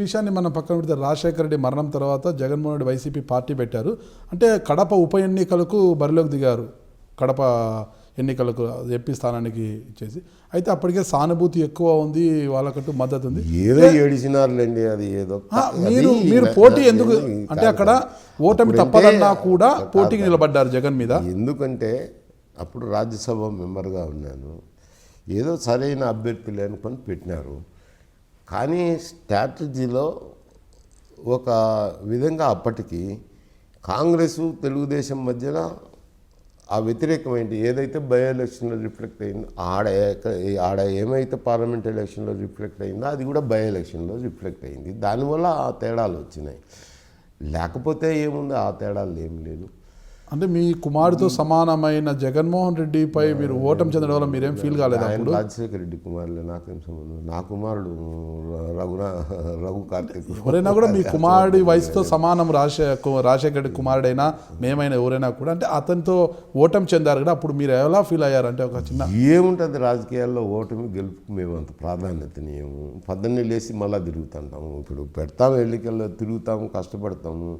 విషయాన్ని మనం పక్కన పెడితే రాజశేఖర రెడ్డి మరణం తర్వాత జగన్మోహన్ రెడ్డి వైసీపీ పార్టీ పెట్టారు. అంటే కడప ఉప ఎన్నికలకు బరిలోకి దిగారు, కడప ఎన్నికలకు ఎంపీ స్థానానికి ఇచ్చేసి. అయితే అప్పటికే సానుభూతి ఎక్కువ ఉంది, వాళ్ళకంటూ మద్దతు ఉంది. ఏదో ఏడిచినారులేండి, అది ఏదో. మీరు పోటీ ఎందుకు అంటే అక్కడ ఓటమి తప్పదన్నా కూడా పోటీకి నిలబడ్డారు జగన్ మీద. ఎందుకంటే అప్పుడు రాజ్యసభ మెంబర్గా ఉన్నాను, ఏదో సరైన అభ్యర్థి లేనుకొని పెట్టినారు. కానీ స్ట్రాటజీలో ఒక విధంగా అప్పటికి కాంగ్రెసు తెలుగుదేశం మధ్యన ఆ వ్యతిరేకమైంది ఏదైతే బై ఎలక్షన్లో రిఫ్లెక్ట్ అయిందో, ఆడ ఏమైతే పార్లమెంట్ ఎలక్షన్లో రిఫ్లెక్ట్ అయిందో అది కూడా బై ఎలక్షన్లో రిఫ్లెక్ట్ అయింది. దానివల్ల ఆ తేడాలు వచ్చినాయి. లేకపోతే ఏముంది, ఆ తేడాలు ఏం లేదు. అంటే మీ కుమారుడితో సమానమైన జగన్మోహన్ రెడ్డిపై మీరు ఓటమి చెందడం వల్ల మీరేం ఫీల్ కాలేదు? ఆయన రాజశేఖర రెడ్డి కుమారులే, నాకేం సంబంధం. నా కుమారుడు రఘు కార్తీక్. ఎవరైనా కూడా మీ కుమారుడి వయసుతో సమానం రాజశేఖర రెడ్డి కుమారుడైనా మేమైనా ఎవరైనా కూడా అంటే అతనితో ఓటమి చెందారు కదా, అప్పుడు మీరు ఎలా ఫీల్ అయ్యారు? అంటే ఒక చిన్న ఏముంటుంది రాజకీయాల్లో, ఓటమి గెలుపుకు మేము అంత ప్రాధాన్యతనియము. పొద్దున్నే లేచి మళ్ళీ తిరుగుతుంటాము. ఇప్పుడు పెడతాము, ఎన్నికల్లో తిరుగుతాము, కష్టపడతాము,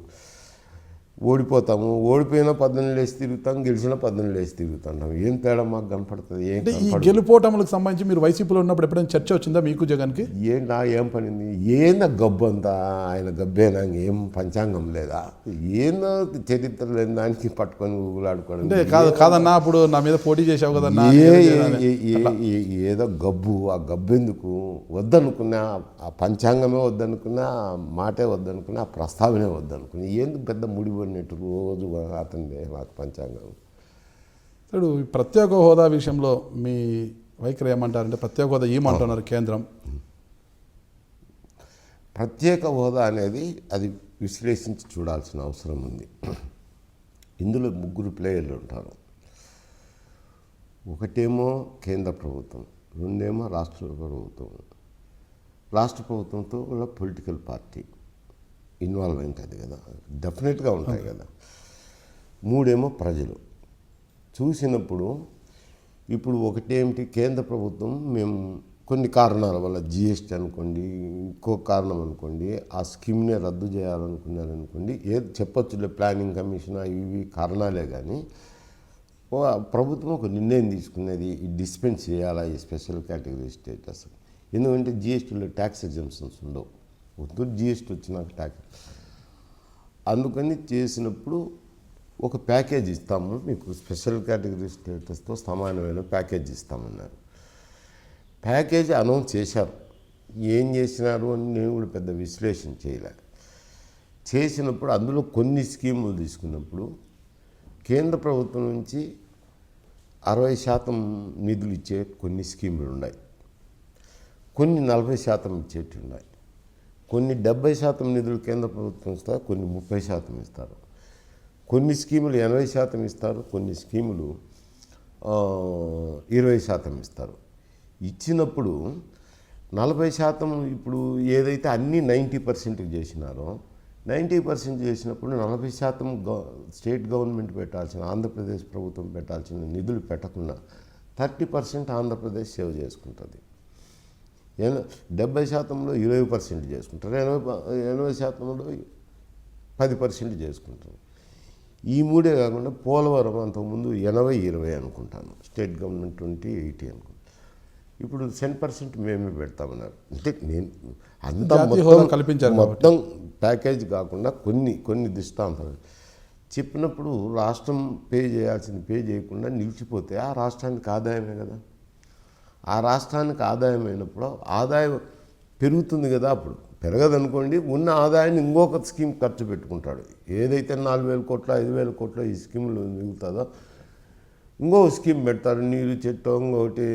ఓడిపోతాము. ఓడిపోయినా 14 లేచి తిరుగుతాం, గెలిచినా 14 లేచి తిరుగుతుంటాం. ఏం తేడా మాకు కనపడుతుంది? అంటే ఈ గెలుపోటములకు సంబంధించి మీరు వైసీపీలో ఉన్నప్పుడు ఎప్పుడైనా చర్చ వచ్చిందా మీకు జగన్కి? ఏం పనింది? ఏందా గబ్బు అంతా? ఆయన గబ్బేనా? ఏం పంచాంగం లేదా? ఏందో చరిత్ర లేని దానికి పట్టుకొని ఊగులాడుకోవడం. అంటే కాదన్నా, అప్పుడు నా మీద పోటీ చేసావు కదన్నా. ఏదో గబ్బు. ఆ గబ్బు ఎందుకు? వద్దనుకున్నా, ఆ పంచాంగమే వద్దనుకున్నా, ఆ మాటే వద్దనుకున్నా, ఆ ప్రస్తావనే వద్దనుకున్నా. ఎందుకు పెద్ద ముడిపడినట్టు రోజు అతనిదే నాకు పంచాంగం. ఇప్పుడు ప్రత్యేక హోదా విషయంలో మీ వైఖరి ఏమంటారంటే, ప్రత్యేక హోదా ఏమంటున్నారు కేంద్రం? ప్రత్యేక హోదా అనేది అది విశ్లేషించి చూడాల్సిన అవసరం ఉంది. ఇందులో 3 ప్లేయర్లు ఉంటారు. ఒకటేమో కేంద్ర ప్రభుత్వం, రెండేమో రాష్ట్ర ప్రభుత్వం. రాష్ట్ర ప్రభుత్వంతో కూడా పొలిటికల్ పార్టీ ఇన్వాల్వ్ అవుతుంది కదా, డెఫినెట్గా ఉంటాయి కదా. 3 ఏమో ప్రజలు. చూసినప్పుడు ఇప్పుడు ఒకటేమిటి, కేంద్ర ప్రభుత్వం మేము కొన్ని కారణాల వల్ల జిఎస్టీ అనుకోండి, ఇంకో కారణం అనుకోండి, ఆ స్కీమ్నే రద్దు చేయాలనుకున్నారనుకోండి, ఏది చెప్పొచ్చులే, ప్లానింగ్ కమిషన్ ఇవి కారణాలే. కానీ ప్రభుత్వం ఒక నిర్ణయం తీసుకునేది, ఈ డిస్పెన్స్ చేయాలా ఈ స్పెషల్ కేటగిరీ స్టేటస్. ఎందుకంటే జిఎస్టీలో ట్యాక్స్ ఎగ్జంప్షన్స్ ఉండవు, జిఎస్టీ వచ్చినాక ట్యాక్స్. అందుకని చేసినప్పుడు ఒక ప్యాకేజ్ ఇస్తాము మీకు, స్పెషల్ కేటగిరీ స్టేటస్తో సమానమైన ప్యాకేజ్ ఇస్తామన్నారు. ప్యాకేజ్ అనౌన్స్ చేశారు. ఏం చేసినారు అని నేను కూడా పెద్ద విశ్లేషణ చేయలే. చేసినప్పుడు అందులో కొన్ని స్కీములు తీసుకున్నప్పుడు కేంద్ర ప్రభుత్వం నుంచి 60% నిధులు ఇచ్చే కొన్ని స్కీములు ఉన్నాయి, కొన్ని 40% ఇచ్చేటి ఉన్నాయి, కొన్ని 70% నిధులు కేంద్ర ప్రభుత్వం ఇస్తారు, కొన్ని 30% ఇస్తారు. కొన్ని స్కీములు 80% ఇస్తారు, కొన్ని స్కీములు 20% ఇస్తారు. ఇచ్చినప్పుడు 40% ఇప్పుడు ఏదైతే అన్నీ 90% చేసినారో, 90% చేసినప్పుడు 40% స్టేట్ గవర్నమెంట్ పెట్టాల్సిన, ఆంధ్రప్రదేశ్ ప్రభుత్వం పెట్టాల్సిన నిధులు పెట్టకుండా 30% ఆంధ్రప్రదేశ్ సేవ్ చేసుకుంటుంది. 70%లో 20% చేసుకుంటారు, 80%లో 10% చేసుకుంటారు. ఈ 3 కాకుండా పోలవరం అంతకుముందు 80-20 అనుకుంటాను, స్టేట్ గవర్నమెంట్ 20-80 అనుకుంటాను. ఇప్పుడు 10% మేమే పెడతామన్నారు. అంటే నేను అంతా మొత్తం ప్యాకేజ్ కాకుండా కొన్ని దృష్టాంతాలు చెప్పినప్పుడు రాష్ట్రం పే చేయాల్సింది పే చేయకుండా నిలిచిపోతే ఆ రాష్ట్రానికి ఆదాయమే కదా. ఆ రాష్ట్రానికి ఆదాయం అయినప్పుడు ఆదాయం పెరుగుతుంది కదా. అప్పుడు పెరగదనుకోండి, ఉన్న ఆదాయాన్ని ఇంకొక స్కీమ్ ఖర్చు పెట్టుకుంటాడు. ఏదైతే 4,000 కోట్ల 5,000 కోట్ల ఈ స్కీములు మిగులుతుందో ఇంకో స్కీమ్ పెడతారు. నీరు చెట్టు, ఇంకొకటి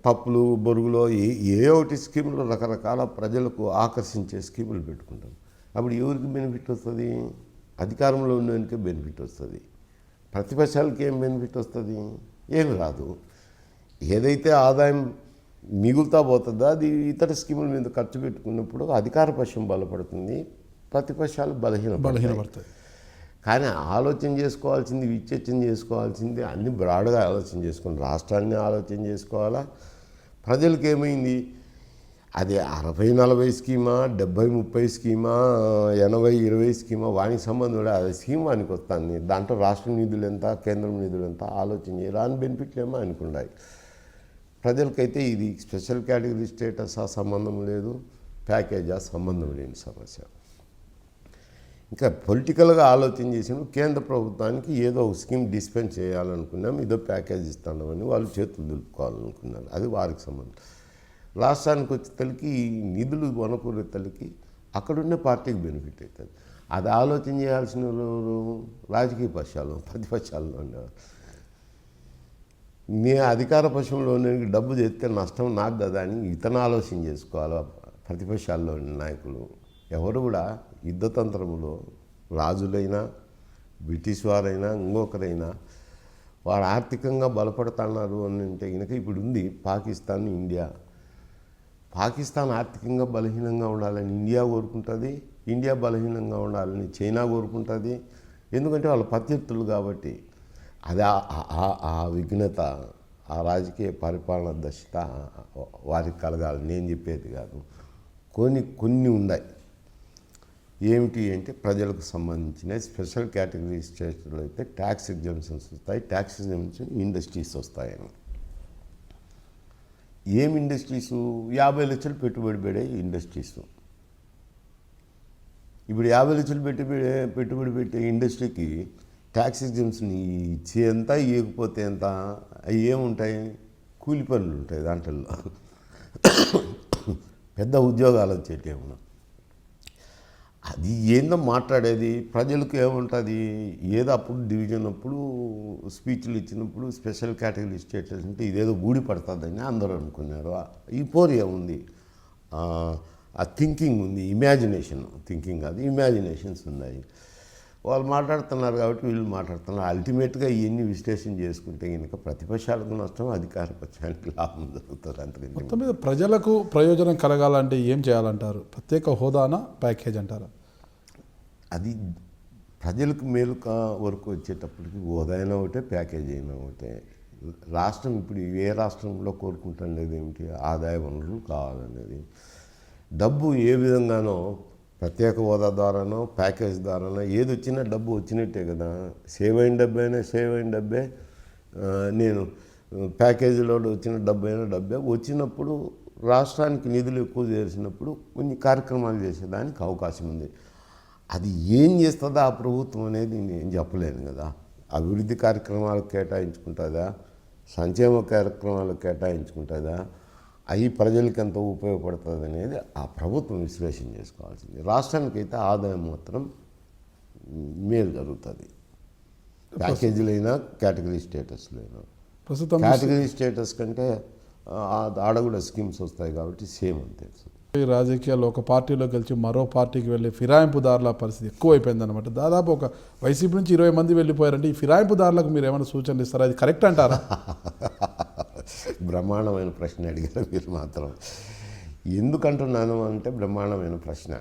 పప్పులు బొరుగులో ఏ ఒకటి స్కీములు రకరకాల ప్రజలకు ఆకర్షించే స్కీములు పెట్టుకుంటారు. అప్పుడు ఎవరికి బెనిఫిట్ వస్తుంది? అధికారంలో ఉన్నవానికే బెనిఫిట్ వస్తుంది. ప్రతిపక్షాలకి ఏం బెనిఫిట్ వస్తుంది? ఏమి రాదు. ఏదైతే ఆదాయం మిగులుతా పోతుందో అది ఇతర స్కీముల మీద ఖర్చు పెట్టుకున్నప్పుడు అధికార పక్షం బలపడుతుంది, ప్రతిపక్షాలు బలహీనపడతాయి. కానీ ఆలోచన చేసుకోవాల్సింది, విచక్షణ చేసుకోవాల్సింది అన్ని బ్రాడ్గా ఆలోచన చేసుకుని రాష్ట్రాన్ని ఆలోచన చేసుకోవాలా. ప్రజలకు ఏమైంది? అది 60-40 స్కీమా, 70-30 స్కీమా, 80-20 స్కీమా వానికి సంబంధం లేదు. అది స్కీమ్ వానికి వస్తుంది. దాంట్లో రాష్ట్ర నిధులు ఎంత, కేంద్రం నిధులు ఎంత ఆలోచన రాని బెనిఫిట్లు ఏమో అనుకున్నాయి. ప్రజలకైతే ఇది స్పెషల్ కేటగిరీ స్టేటస్ సంబంధం లేదు, ప్యాకేజా సంబంధం లేని సమస్య. ఇంకా పొలిటికల్గా ఆలోచన చేసిన కేంద్ర ప్రభుత్వానికి ఏదో ఒక స్కీమ్ డిస్పెన్స్ చేయాలనుకున్నాం, ఏదో ప్యాకేజ్ ఇస్తున్నామని వాళ్ళు చేతులు దులుపుకోవాలనుకున్నారు. అది వారికి సంబంధం. రాష్ట్రానికి వచ్చేతలకి నిధులు వనకూరేతలకి అక్కడున్న పార్టీకి బెనిఫిట్ అవుతుంది. అది ఆలోచన చేయాల్సిన రాజకీయ పక్షాలు, ప్రతిపక్షాల్లో ఉండేవారు. నీ అధికార పక్షంలో డబ్బు చేస్తే నష్టం నాకు కదా అని ఇతను ఆలోచన చేసుకోవాలి. ప్రతిపక్షాల్లో ఉన్న నాయకులు ఎవరు కూడా యుద్ధతంత్రంలో రాజులైనా, బ్రిటిష్ వారైనా, ఇంకొకరైనా వారు ఆర్థికంగా బలపడుతున్నారు అని అంటే కనుక ఇప్పుడు ఉంది పాకిస్తాన్, ఇండియా. పాకిస్తాన్ ఆర్థికంగా బలహీనంగా ఉండాలని ఇండియా కోరుకుంటుంది, ఇండియా బలహీనంగా ఉండాలని చైనా కోరుకుంటుంది. ఎందుకంటే వాళ్ళ ప్రత్యర్థులు కాబట్టి. అది ఆ విఘ్నత, ఆ రాజకీయ పరిపాలన దశత వారికి కలగాలి. నేను చెప్పేది కాదు. కొన్ని ఉన్నాయి. ఏమిటి అంటే ప్రజలకు సంబంధించిన స్పెషల్ కేటగిరీ స్టేట్లో అయితే ట్యాక్స్ ఎగ్జామ్షన్స్ వస్తాయి, ట్యాక్స్ ఎగ్జామ్షన్ ఇండస్ట్రీస్ వస్తాయని. ఏం ఇండస్ట్రీసు? 50 లక్షలు పెట్టుబడి పెడే ఇండస్ట్రీసు. ఇప్పుడు 50 లక్షలు పెట్టుబడి పెట్టే ఇండస్ట్రీకి ట్యాక్స్ ఎగ్జామ్షన్ ఇచ్చే ఎంత, ఇవ్వకపోతే ఎంత, అవి ఏముంటాయి? కూలి పనులు ఉంటాయి దాంట్లో. పెద్ద ఉద్యోగాలు వచ్చేటి ఏమన్నా. అది ఏందో మాట్లాడేది. ప్రజలకు ఏముంటుంది? ఏదో అప్పుడు డివిజన్ అప్పుడు స్పీచ్లు ఇచ్చినప్పుడు స్పెషల్ కేటగిరీ స్టేటస్ అంటే ఇదేదో ఊడి పడుతుందని అందరూ అనుకున్నారు. ఈ పోరియా ఉంది, ఆ థింకింగ్ ఉంది, ఇమాజినేషన్. థింకింగ్ కాదు, ఇమాజినేషన్స్ ఉన్నాయి. వాళ్ళు మాట్లాడుతున్నారు కాబట్టి వీళ్ళు మాట్లాడుతున్నారు. అల్టిమేట్గా ఇవన్నీ విశ్లేషణ చేసుకుంటే కనుక ప్రతిపక్షాలకు నష్టం, అధికార పక్షానికి లాభం జరుగుతుంది. అంతకంటే మొత్తం మీద ప్రజలకు ప్రయోజనం కలగాలంటే ఏం చేయాలంటారు? ప్రత్యేక హోదానా, ప్యాకేజ్ అంటారా? అది ప్రజలకు మేలు వరకు వచ్చేటప్పటికి హోదా అయినా ఒకటే, ప్యాకేజ్ అయినా ఒకటే. రాష్ట్రం ఇప్పుడు ఏ రాష్ట్రంలో కోరుకుంటుండేది ఏమిటి? ఆదాయ వనరులు కావాలనేది. డబ్బు ఏ విధంగానో ప్రత్యేక హోదా ద్వారానో ప్యాకేజ్ ద్వారానో ఏది వచ్చినా డబ్బు వచ్చినట్టే కదా. సేవ్ అయిన డబ్బే అయినా సేవ్ అయిన డబ్బే, నేను ప్యాకేజీలో వచ్చిన డబ్బు అయినా డబ్బే. వచ్చినప్పుడు రాష్ట్రానికి నిధులు ఎక్కువ చేసినప్పుడు కొన్ని కార్యక్రమాలు చేసేదానికి అవకాశం ఉంది. అది ఏం చేస్తుందో ఆ ప్రభుత్వం అనేది నేను చెప్పలేను కదా. అభివృద్ధి కార్యక్రమాలకు కేటాయించుకుంటుందా, సంక్షేమ కార్యక్రమాలకు కేటాయించుకుంటుందా, అవి ప్రజలకి ఎంత ఉపయోగపడుతుంది అనేది ఆ ప్రభుత్వం విశ్లేషణ చేసుకోవాల్సింది. రాష్ట్రానికైతే ఆదాయం మాత్రం మేలు జరుగుతుంది. ప్యాకేజీలైనా కేటగిరీ స్టేటస్లో అయినా. ప్రస్తుతం కేటగిరీ స్టేటస్ కంటే ఆడ కూడా స్కీమ్స్ వస్తాయి కాబట్టి సేమ్ అంతే. రాజకీయాల్లో ఒక పార్టీలో గెలిచి మరో పార్టీకి వెళ్ళి ఫిరాయింపుదారుల పరిస్థితి ఎక్కువైపోయిందనమాట. దాదాపు ఒక వైసీపీ నుంచి 20 మంది వెళ్ళిపోయారంటే ఈ ఫిరాయింపుదారులకు మీరు ఏమైనా సూచనలు ఇస్తారా? అది కరెక్ట్ అంటారా? బ్రహ్మాండమైన ప్రశ్న అడిగారు మీరు మాత్రం. ఎందుకంటున్నాను అంటే బ్రహ్మాండమైన ప్రశ్న.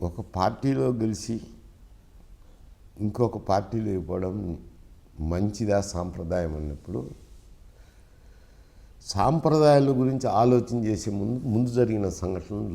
ఒక పార్టీలో గెలిచి ఇంకొక పార్టీలో ఇవ్వడం మంచిదా సాంప్రదాయం అన్నప్పుడు, సాంప్రదాయాల గురించి ఆలోచన చేసే ముందు జరిగిన సంఘటనలు